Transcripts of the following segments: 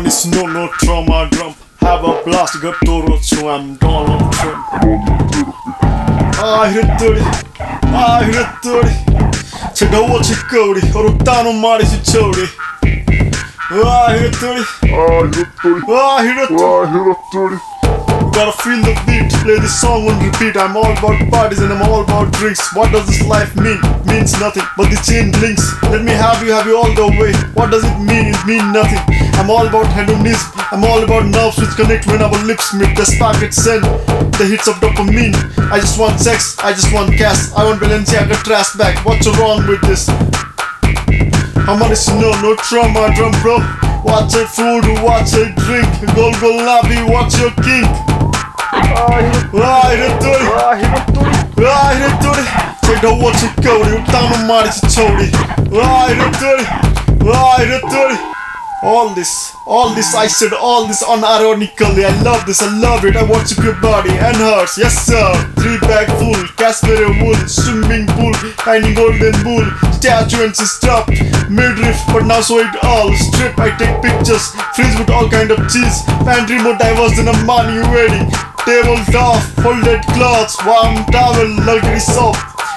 Someone is no trauma drum. Have a blast, got Toro, so I'm Donald Trump. Aahire Tori, Aahire Tori. Chegawa chikori, orutano marisu chori. Aahire Tori, Aahire Tori. You gotta feel the beat, play this song on repeat. I'm all about parties and I'm all about drinks. What does this life mean? Means nothing, but the chain links. Let me have you all the way. What does it mean? It mean nothing. I'm all about hedonism. I'm all about nerves which connect when our lips meet. The spark it send, the hits of dopamine. I just want sex, I just want cash. I want Balenciaga trash bag. What's wrong with this? How much you know? No trauma drum, bro. What's a food? What's a drink? Gol Labi, what's your kink? Aahire Tori, Aahire Tori. Chegawa chikori, orutano marisu chori. Aahire Tori, Aahire Tori. All this, I said all this unironically. I love this, I love it. I worship your body and hers, yes sir. 3-bag full, Casper wool, swimming pool, tiny golden bull, statue and stuff, midriff, but now so it all. Strip, I take pictures, freeze with all kind of cheese, pantry more diverse than a money wedding. Table top, folded clothes, warm towel, luxury soap,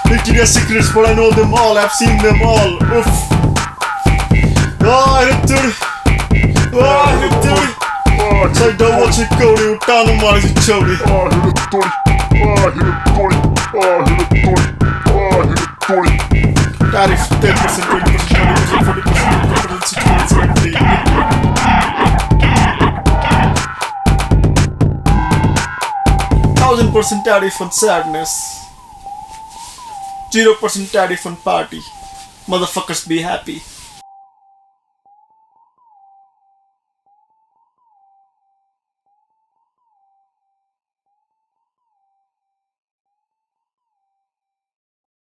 Victoria's Secrets, but I know them all, I've seen them all. Oof. Aahire Tori, Aahire Tori. Chegawa chikori, orutano marisu chori. Aahire Tori, Aahire Tori, Aahire Tori, Aahire Tori. Tariff 10%, 20%, 20%, 40%, 50%, 60%, 70%. 1000% tariff on sadness. 0% tariff on party. Motherfuckers be happy.